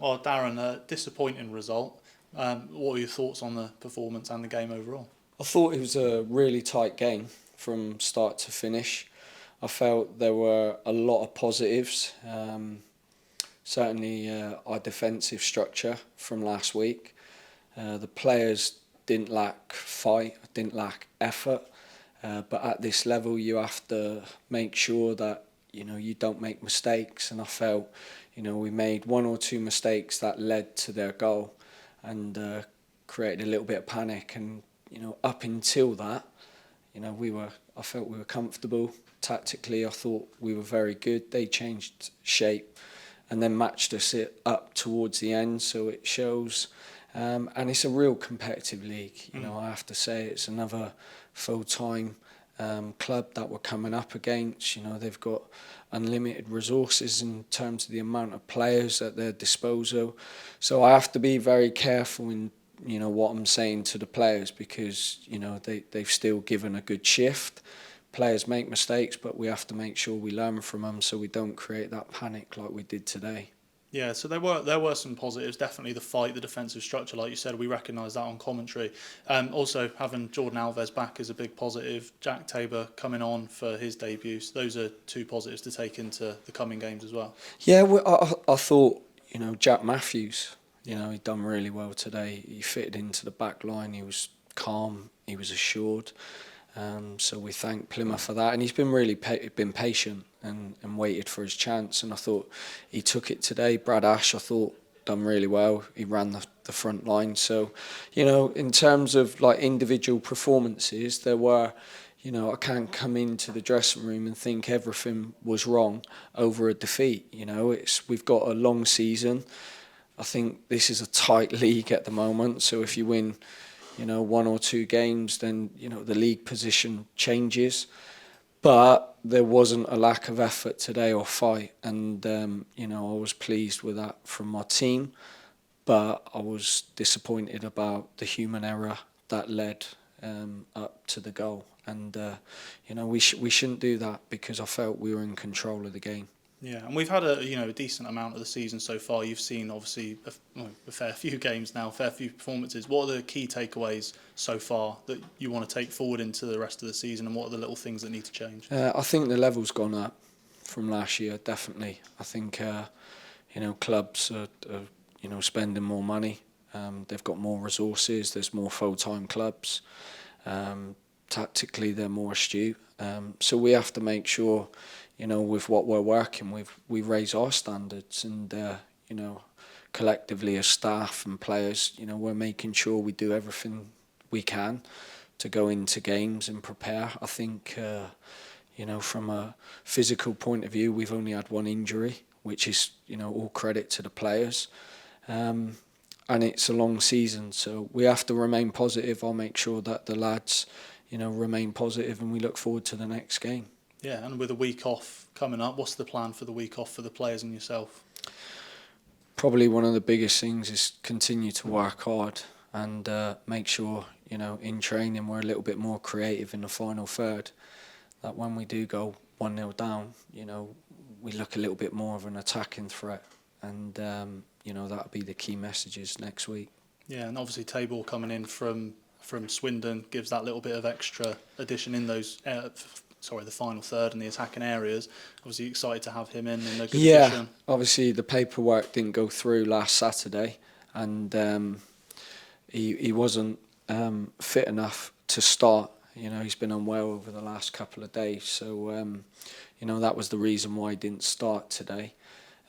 Well, Darren, a disappointing result. What are your thoughts on the performance and the game overall? I thought it was a really tight game from start to finish. I felt there were a lot of positives. Certainly, our defensive structure from last week. The players didn't lack fight, didn't lack effort. But at this level, you have to make sure that you don't make mistakes. And I felt, we made one or two mistakes that led to their goal, and created a little bit of panic. And up until that, I felt we were comfortable tactically. I thought we were very good. They changed shape and then matched us it up towards the end, so it shows. And it's a real competitive league. I have to say it's another full-time club that we're coming up against. They've got unlimited resources in terms of the amount of players at their disposal. So I have to be very careful in what I'm saying to the players, because they've still given a good shift. Players make mistakes, but we have to make sure we learn from them so we don't create that panic like we did today. Yeah, so there were some positives. Definitely the fight, the defensive structure, like you said, we recognise that on commentary. Also, having Jordan Alves back is a big positive. Jack Tabor coming on for his debut. So those are two positives to take into the coming games as well. Yeah, I thought Jack Matthews. He done really well today. He fitted into the back line. He was calm. He was assured. So we thank Plymouth for that, and he's been really been patient and waited for his chance. And I thought he took it today. Brad Ash, I thought, done really well. He ran the front line. So, in terms of like individual performances, there were. I can't come into the dressing room and think everything was wrong over a defeat. We've got a long season. I think this is a tight league at the moment. So if you win one or two games, then the league position changes. But there wasn't a lack of effort today or fight, and I was pleased with that from my team. But I was disappointed about the human error that led up to the goal, and we shouldn't do that, because I felt we were in control of the game. Yeah, and we've had a decent amount of the season so far. You've seen obviously a fair few games now, fair few performances. What are the key takeaways so far that you want to take forward into the rest of the season, and what are the little things that need to change? I think the level's gone up from last year, definitely. I think clubs are spending more money. They've got more resources. There's more full-time clubs. Tactically, they're more astute. So we have to make sure, with what we're working with, we raise our standards, and collectively as staff and players, we're making sure we do everything we can to go into games and prepare. I think, from a physical point of view, we've only had one injury, which is, all credit to the players. And it's a long season, so we have to remain positive. I'll make sure that the lads, remain positive, and we look forward to the next game. Yeah, and with a week off coming up, what's the plan for the week off for the players and yourself? Probably one of the biggest things is continue to work hard, and make sure, in training we're a little bit more creative in the final third. That when we do go 1-0 down, we look a little bit more of an attacking threat, and that'll be the key messages next week. Yeah, and obviously Tabor coming in from Swindon gives that little bit of extra addition in those. The final third and the attacking areas. Obviously excited to have him in a good addition. Obviously the paperwork didn't go through last Saturday, and he wasn't fit enough to start. He's been unwell over the last couple of days, so that was the reason why he didn't start today.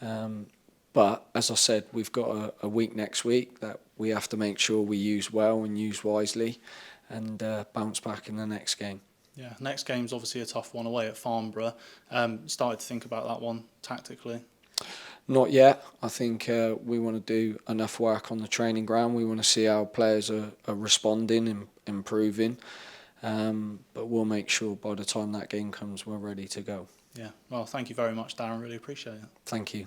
But as I said, we've got a week next week that we have to make sure we use well and use wisely, and bounce back in the next game. Yeah, next game's obviously a tough one away at Farnborough. Started to think about that one tactically? Not yet. I think we want to do enough work on the training ground. We want to see how players are responding and improving. But we'll make sure by the time that game comes, we're ready to go. Yeah, well, thank you very much, Darren. Really appreciate it. Thank you.